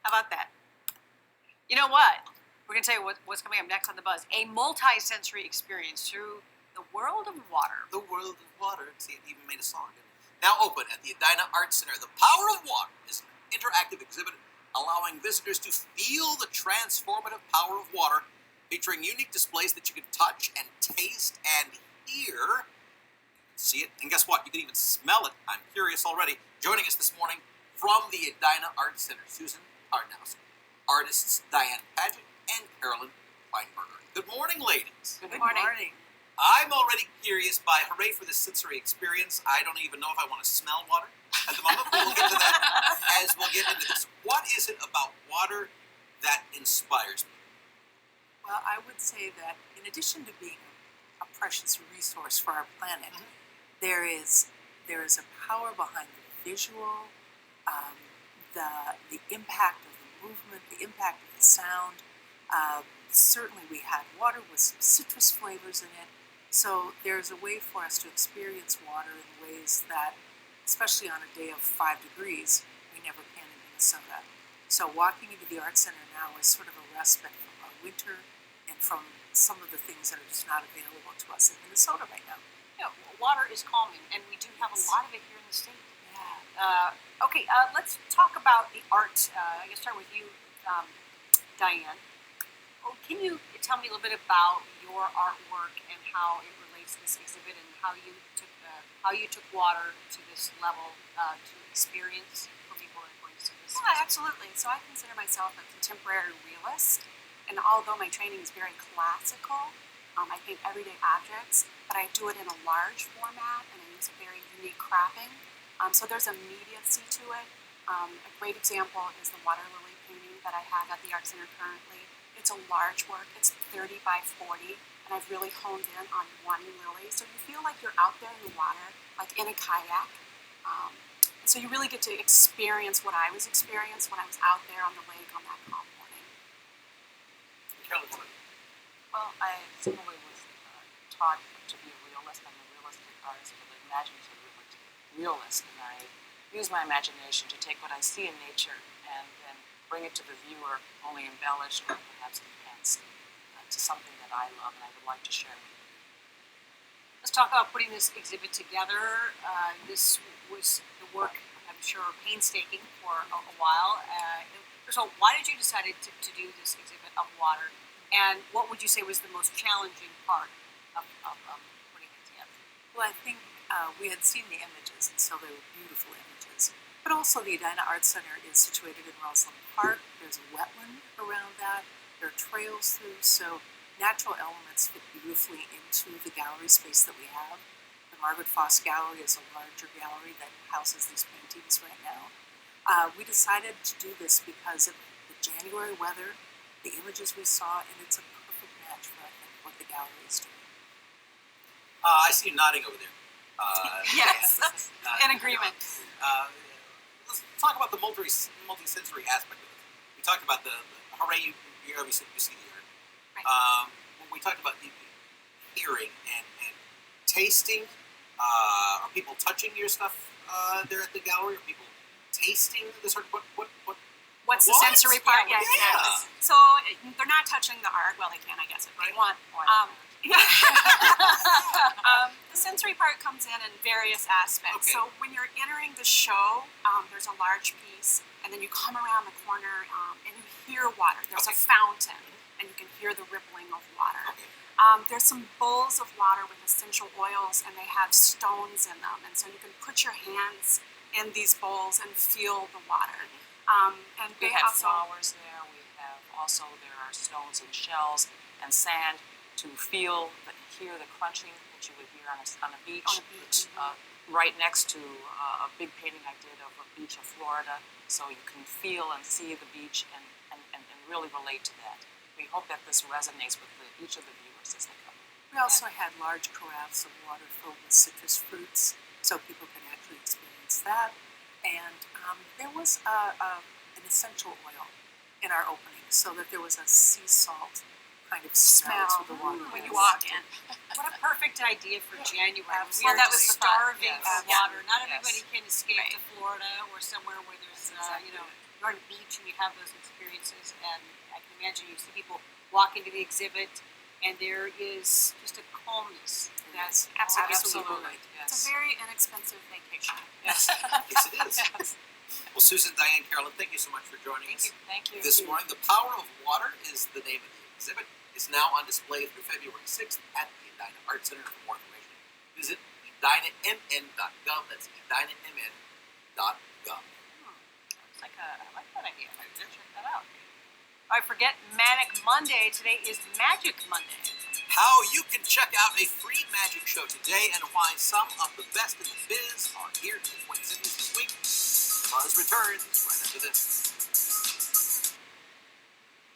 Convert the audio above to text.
How about that? You know what? We're going to tell you what's coming up next on The Buzz. A multi-sensory experience through the world of water. The world of water. See, it even made a song. Now open at the Edina Arts Center, The Power of Water is an interactive exhibit allowing visitors to feel the transformative power of water, featuring unique displays that you can touch and taste and hear. See it, and guess what? You can even smell it. I'm curious already. Joining us this morning from the Edina Arts Center, Susan Tarnowski, artists Diane Paget and Carolyn Weinberger. Good morning, ladies. Good morning. I'm already curious by hooray for this sensory experience. I don't even know if I want to smell water at the moment, but we'll get to that as we'll get into this. What is it about water that inspires me? Well, I would say that in addition to being a precious resource for our planet, there is a power behind the visual, the impact of the movement, the impact of the sound. Certainly we had water with some citrus flavors in it. So there's a way for us to experience water in ways that, especially on a day of 5 degrees, we never can in Minnesota. So walking into the Art Center now is sort of a respite from our winter and from some of the things that are just not available to us in Minnesota right now. Yeah, water is calming, and we do have a lot of it here in the state. Okay, let's talk about the art. I guess start with you, Diane. Can you tell me a little bit about your artwork and how it relates to this exhibit and how you took water to this level to experience for people who are going to see this? Yeah, absolutely. So I consider myself a contemporary realist, and although my training is very classical, I paint everyday objects, but I do it in a large format and I use a very unique cropping. So there's immediacy to it. A great example is the water lily painting that I have at the Art Center currently. It's a large work. It's 30 by 40, and I've really honed in on one lily. So you feel like you're out there in the water, like in a kayak. So you really get to experience what I was experiencing when I was out there on the lake on that calm morning. Well, I similarly was taught to be a realist. I'm a realistic artist with an imaginative realist, and I use my imagination to take what I see in nature and then bring it to the viewer, only embellished or perhaps enhanced to something that I love and I would like to share with you. Let's talk about putting this exhibit together. This was the work, I'm sure, painstaking for a while. First of all, why did you decide to do this exhibit of water? And what would you say was the most challenging part of putting it together? Well, I think we had seen the images, and so they were beautiful images. But also the Edina Arts Center is situated in Roslyn Park. There's a wetland around that. There are trails through, so natural elements fit beautifully into the gallery space that we have. The Margaret Foss Gallery is a larger gallery that houses these paintings right now. We decided to do this because of the January weather, the images we saw, and it's a perfect match for, I think, what the gallery is doing. I see you nodding over there. Yes, in agreement. Let's talk about the multi-sensory aspect of it. We talked about the hooray, you obviously you see the art. Right. When we talked about the hearing and tasting, are people touching your stuff there at the gallery? Are people tasting this art? What's the sensory part? Yeah. Exactly. So they're not touching the art. Well, they can, I guess, if they want. The sensory part comes in various aspects. Okay. So when you're entering the show, there's a large piece, and then you come around the corner and you hear water. There's a fountain, and you can hear the rippling of water. Okay. There's some bowls of water with essential oils, and they have stones in them, and so you can put your hands in these bowls and feel the water. And We they have also, flowers there. We have also, there are stones and shells and sand to hear the crunching that you would hear on a beach. On a beach. Right next to a big painting I did of a beach of Florida, so you can feel and see the beach and really relate to that. We hope that this resonates with each of the viewers as they come. We also had large carafes of water filled with citrus fruits, so people can actually experience that. And there was an essential oil in our opening, so that there was a sea salt kind of smell to the water when you walk in. What a perfect idea for January. Absolutely. We are That was just the thought. starving Yes. for water. Not Yes. everybody can escape Right. to Florida or somewhere where there's, Exactly. you're on a beach and you have those experiences, and I can imagine you see people walk into the exhibit, and there is just a calmness. Yes, Absolutely. It's Yes. a very inexpensive vacation. Yes. Yes, it is. Yes. Well, Susan, Diane, Carolyn, thank you so much for joining us Thank you. this morning. The Power of Water is the name of the exhibit. It's now on display through February 6th at the Edina Art Center. For more information, visit edinamn.gov. That's edinamn.gov. I like that idea. I should check that out. I forget Manic Monday. Today is Magic Monday. How you can check out a free magic show today and why some of the best in the biz are here in the Twin Cities this week. Buzz returns right after this.